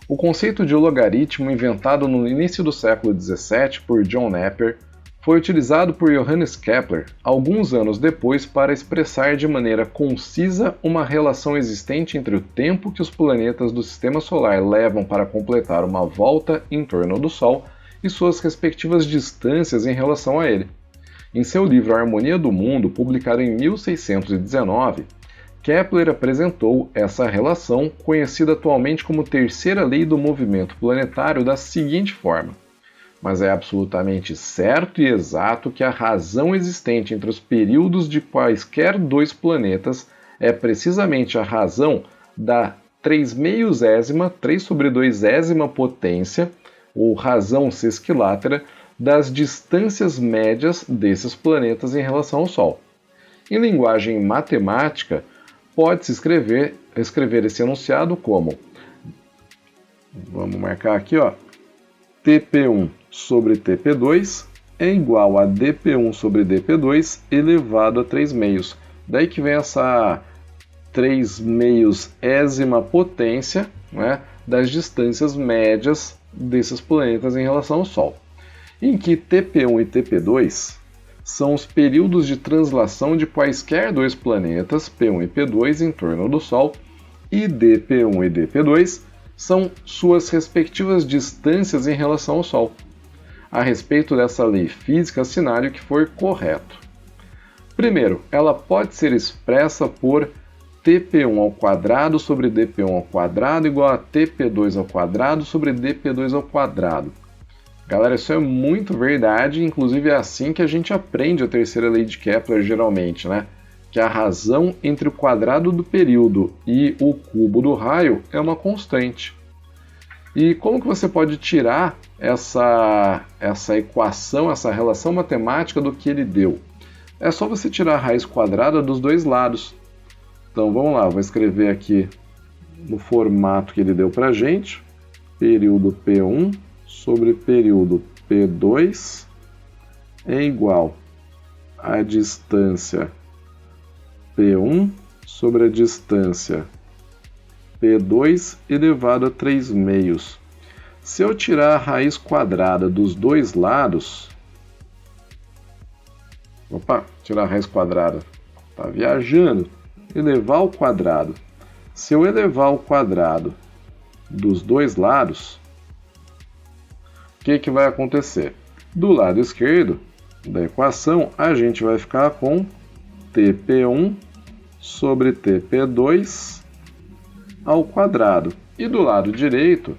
O conceito de logaritmo, inventado no início do século XVII por John Napier, foi utilizado por Johannes Kepler alguns anos depois para expressar de maneira concisa uma relação existente entre o tempo que os planetas do Sistema Solar levam para completar uma volta em torno do Sol e suas respectivas distâncias em relação a ele. Em seu livro A Harmonia do Mundo, publicado em 1619, Kepler apresentou essa relação, conhecida atualmente como terceira lei do movimento planetário, da seguinte forma: mas é absolutamente certo e exato que a razão existente entre os períodos de quaisquer dois planetas é precisamente a razão da 3/2ª potência, ou razão sesquilátera, das distâncias médias desses planetas em relação ao Sol. Em linguagem matemática, pode-se escrever esse enunciado como, vamos marcar aqui, ó, TP1 sobre TP2 é igual a dP1 sobre dP2 elevado a 3/2. Daí que vem essa 3/2ª potência, né, das distâncias médias desses planetas em relação ao Sol. Em que TP1 e TP2 são os períodos de translação de quaisquer dois planetas, P1 e P2, em torno do Sol, e dP1 e dP2 são suas respectivas distâncias em relação ao Sol. A respeito dessa lei física, assinale o que for correto. Primeiro, ela pode ser expressa por TP1 ao quadrado sobre dP1 ao quadrado igual a TP2 ao quadrado sobre dP2 ao quadrado. Galera, isso é muito verdade, inclusive é assim que a gente aprende a terceira lei de Kepler geralmente, né? Que a razão entre o quadrado do período e o cubo do raio é uma constante. E como que você pode tirar essa equação, essa relação matemática do que ele deu? É só você tirar a raiz quadrada dos dois lados. Então vamos lá, vou escrever aqui no formato que ele deu para a gente, período P1 sobre período P2 é igual a distância P1 sobre a distância P2 elevado a 3/2. Se eu tirar a raiz quadrada dos dois lados... Opa, tirar a raiz quadrada. Tá viajando. Elevar ao quadrado. Se eu elevar ao quadrado dos dois lados, o que vai acontecer? Do lado esquerdo da equação, a gente vai ficar com TP1 sobre TP2 ao quadrado. E do lado direito,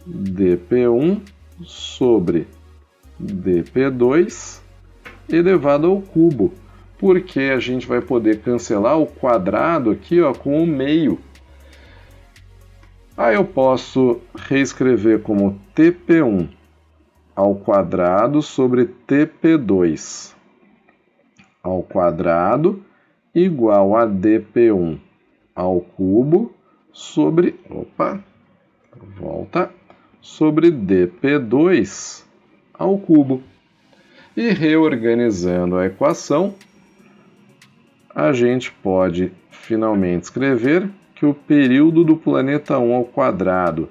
dP1 sobre dP2 elevado ao cubo. Porque a gente vai poder cancelar o quadrado aqui, ó, com o meio. Aí eu posso reescrever como TP1 ao quadrado sobre TP2 ao quadrado igual a dP1 ao cubo sobre, sobre dP2 ao cubo. E reorganizando a equação, a gente pode finalmente escrever que o período do planeta 1 ao quadrado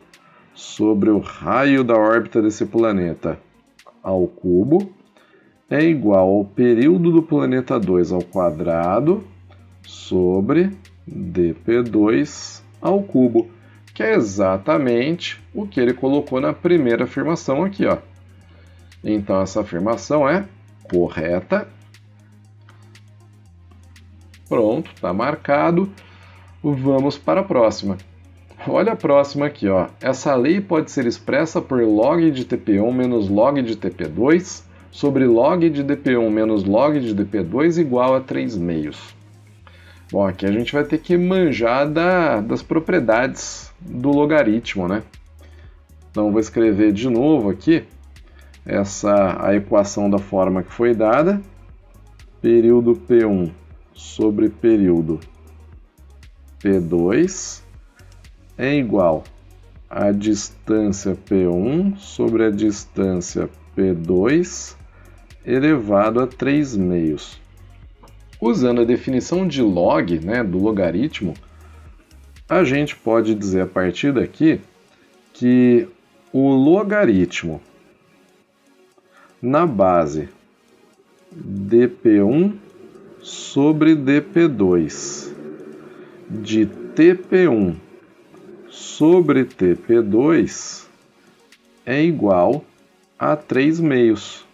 sobre o raio da órbita desse planeta ao cubo é igual ao período do planeta 2 ao quadrado sobre dp2 ao cubo, que é exatamente o que ele colocou na primeira afirmação aqui, ó. Então essa afirmação é correta. Pronto, está marcado. Vamos para a próxima. Olha a próxima aqui, ó. Essa lei pode ser expressa por log de TP1 menos log de TP2 sobre log de dp1 menos log de dp2 igual a 3/2. Bom, aqui a gente vai ter que manjar das propriedades do logaritmo, né? Então vou escrever de novo aqui a equação da forma que foi dada. Período P1 sobre período P2 é igual a distância P1 sobre a distância P2 elevado a 3/2. Usando a definição de log, né, do logaritmo, a gente pode dizer a partir daqui que o logaritmo na base dp1 sobre dp2 de tp1 sobre tp2 é igual a 3/2.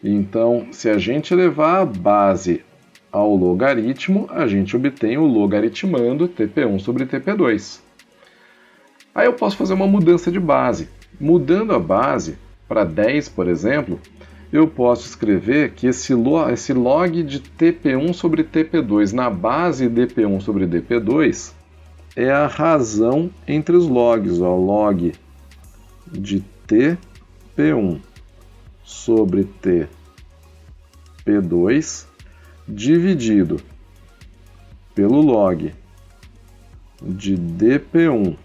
Então, se a gente levar a base ao logaritmo, a gente obtém o logaritmando tp1 sobre tp2. Aí eu posso fazer uma mudança de base. Mudando a base para 10, por exemplo, eu posso escrever que esse log de tp1 sobre tp2 na base dp1 sobre dp2 é a razão entre os logs, ó, log de tp1 sobre tp2 dividido pelo log de dp1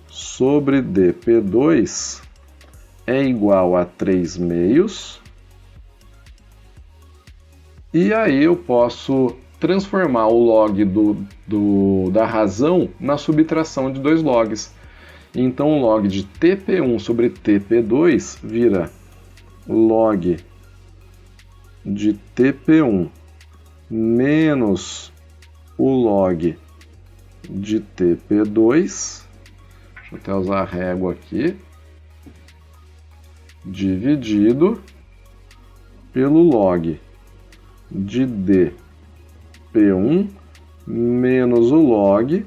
sobre dp2 é igual a 3/2. E aí eu posso transformar o log da razão na subtração de dois logs. Então o log de tp1 sobre tp2 vira log de tp1 menos o log de tp2, deixa eu até usar a régua aqui, dividido pelo log de dp1 menos o log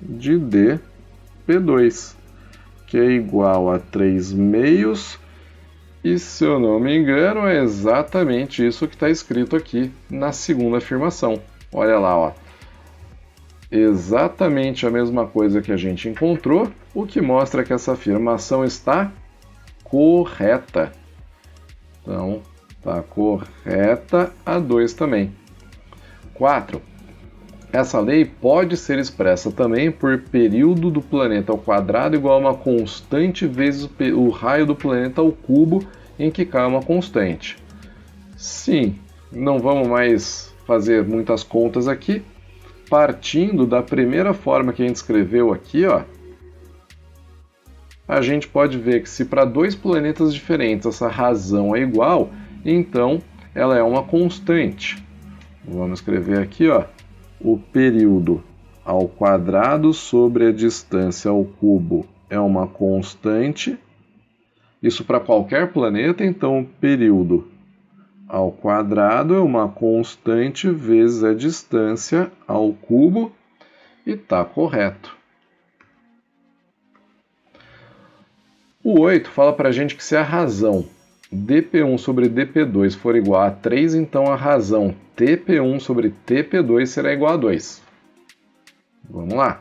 de dp2, que é igual a 3/2. E se eu não me engano, é exatamente isso que está escrito aqui na segunda afirmação. Olha lá, ó. Exatamente a mesma coisa que a gente encontrou, o que mostra que essa afirmação está correta. Então, está correta a 2 também. 4. Essa lei pode ser expressa também por período do planeta ao quadrado igual a uma constante vezes o raio do planeta ao cubo em que cai uma constante. Sim, não vamos mais fazer muitas contas aqui. Partindo da primeira forma que a gente escreveu aqui, ó, a gente pode ver que se para dois planetas diferentes essa razão é igual, então ela é uma constante. Vamos escrever aqui, ó, o período ao quadrado sobre a distância ao cubo é uma constante. Isso para qualquer planeta, então o período ao quadrado é uma constante vezes a distância ao cubo, e está correto. O 8 fala para a gente que se a razão dp1 sobre dp2 for igual a 3, então a razão tp1 sobre tp2 será igual a 2. Vamos lá.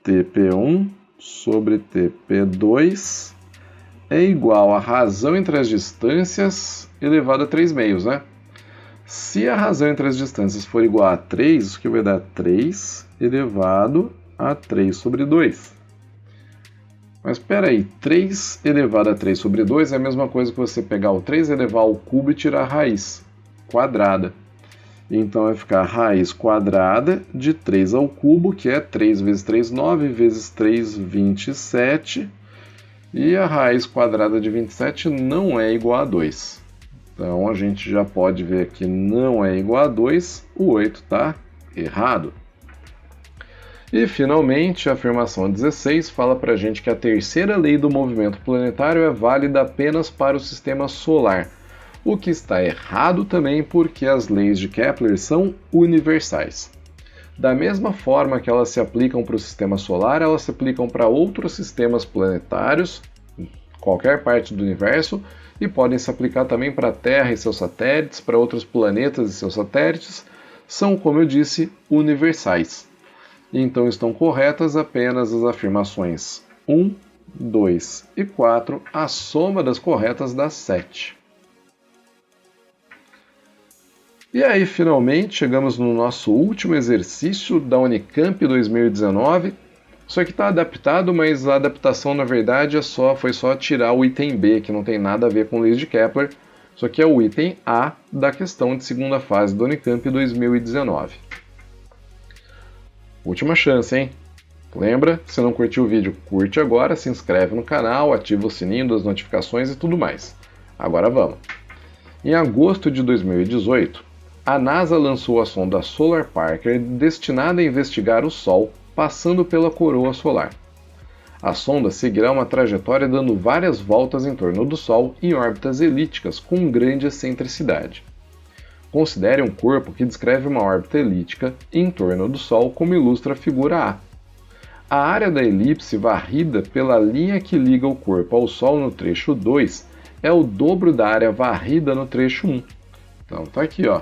tp1 sobre tp2 é igual a razão entre as distâncias elevado a 3/2, né? Se a razão entre as distâncias for igual a 3, isso que vai dar 3 elevado a 3 sobre 2. Mas espera aí, 3 elevado a 3 sobre 2 é a mesma coisa que você pegar o 3 elevado ao cubo e tirar a raiz quadrada. Então vai ficar raiz quadrada de 3 ao cubo, que é 3 vezes 3, 9, vezes 3, 27. E a raiz quadrada de 27 não é igual a 2. Então a gente já pode ver que não é igual a 2, o 8 está errado. E finalmente a afirmação 16 fala para a gente que a terceira lei do movimento planetário é válida apenas para o sistema solar, o que está errado também porque as leis de Kepler são universais. Da mesma forma que elas se aplicam para o sistema solar, elas se aplicam para outros sistemas planetários, em qualquer parte do universo, e podem se aplicar também para a Terra e seus satélites, para outros planetas e seus satélites. São, como eu disse, universais. Então estão corretas apenas as afirmações 1, 2 e 4, a soma das corretas dá 7. E aí, finalmente, chegamos no nosso último exercício da Unicamp 2019. Isso aqui está adaptado, mas a adaptação, na verdade, foi só tirar o item B, que não tem nada a ver com leis de Kepler. Isso aqui é o item A da questão de segunda fase da Unicamp 2019. Última chance, hein? Lembra, se não curtiu o vídeo, curte agora, se inscreve no canal, ativa o sininho das notificações e tudo mais. Agora vamos! Em agosto de 2018, a NASA lançou a sonda Solar Parker destinada a investigar o Sol passando pela coroa solar. A sonda seguirá uma trajetória dando várias voltas em torno do Sol em órbitas elípticas com grande excentricidade. Considere um corpo que descreve uma órbita elíptica em torno do Sol, como ilustra a figura A. A área da elipse varrida pela linha que liga o corpo ao Sol no trecho 2 é o dobro da área varrida no trecho 1. Então tá aqui, ó,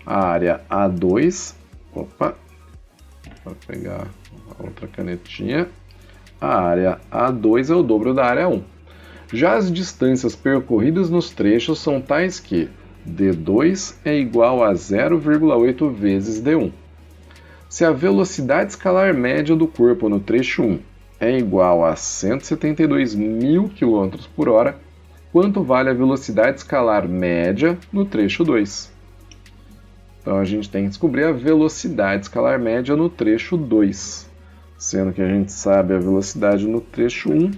a área A2, vou pegar a outra canetinha, a área A2 é o dobro da área 1. Já as distâncias percorridas nos trechos são tais que D2 é igual a 0,8 vezes D1. Se a velocidade escalar média do corpo no trecho 1 é igual a 172.000 km por hora, quanto vale a velocidade escalar média no trecho 2? Então a gente tem que descobrir a velocidade escalar média no trecho 2. Sendo que a gente sabe a velocidade no trecho 1,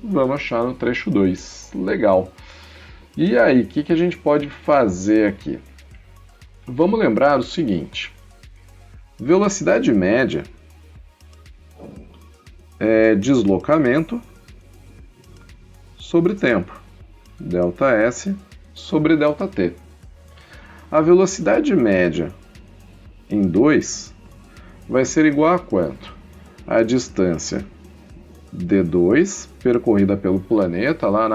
vamos achar no trecho 2. Legal! E aí, o que a gente pode fazer aqui? Vamos lembrar o seguinte: velocidade média é deslocamento sobre tempo, ΔS sobre ΔT. A velocidade média em 2 vai ser igual a quanto? A distância D2 percorrida pelo planeta lá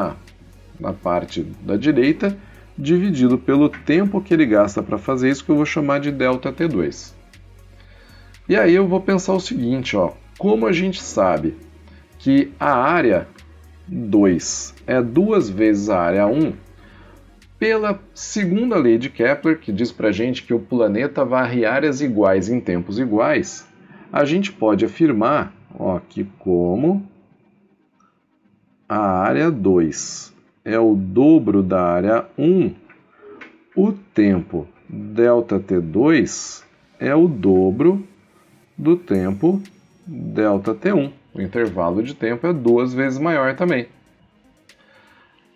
na parte da direita, dividido pelo tempo que ele gasta para fazer isso, que eu vou chamar de ΔT2. E aí eu vou pensar o seguinte, ó, como a gente sabe que a área 2 é 2 vezes a área 1, pela segunda lei de Kepler, que diz pra gente que o planeta varre áreas iguais em tempos iguais, a gente pode afirmar, ó, que como a área 2 é o dobro da área 1, o tempo ΔT2 é o dobro do tempo ΔT1. O intervalo de tempo é 2 vezes maior também.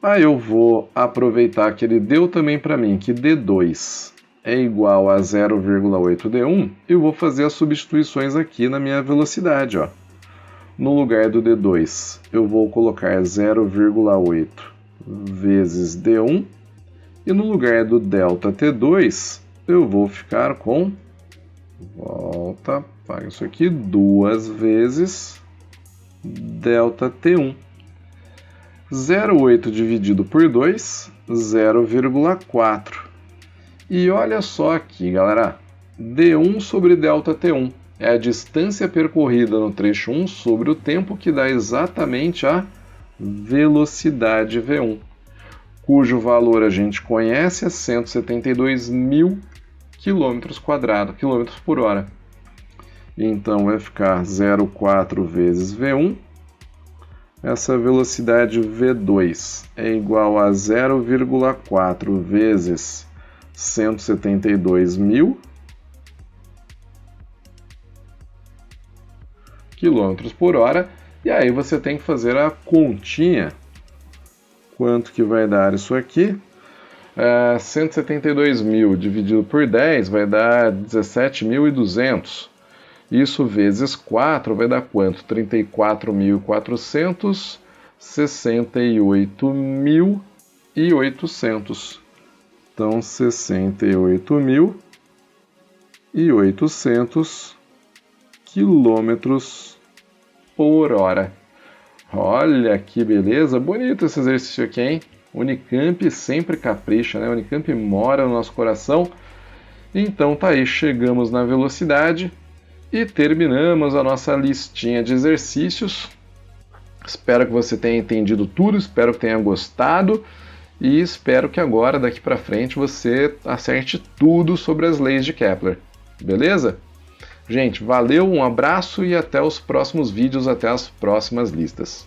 Aí eu vou aproveitar que ele deu também para mim que D2 é igual a 0,8 D1 e vou fazer as substituições aqui na minha velocidade, ó. No lugar do D2 eu vou colocar 0,8 vezes D1 e no lugar do ΔT2 eu vou ficar com, volta, apaga isso aqui, 2 vezes ΔT1. 0,8 dividido por 2, 0,4. E olha só aqui, galera, D1 sobre ΔT1 é a distância percorrida no trecho 1 sobre o tempo, que dá exatamente a velocidade V1, cujo valor a gente conhece, é 172.000 km por hora. Então vai ficar 0,4 vezes V1. Essa velocidade V2 é igual a 0,4 vezes 172.000 quilômetros por hora. E aí você tem que fazer a continha. Quanto que vai dar isso aqui? 172.000 dividido por 10 vai dar 17.200. Isso vezes 4 vai dar quanto? 34.400, 68.800. Então, 68.800 quilômetros por hora. Olha que beleza, bonito esse exercício aqui, hein? Unicamp sempre capricha, né? Unicamp mora no nosso coração. Então tá aí, chegamos na velocidade e terminamos a nossa listinha de exercícios. Espero que você tenha entendido tudo, espero que tenha gostado e espero que agora, daqui para frente, você acerte tudo sobre as leis de Kepler. Beleza? Gente, valeu, um abraço e até os próximos vídeos, até as próximas listas.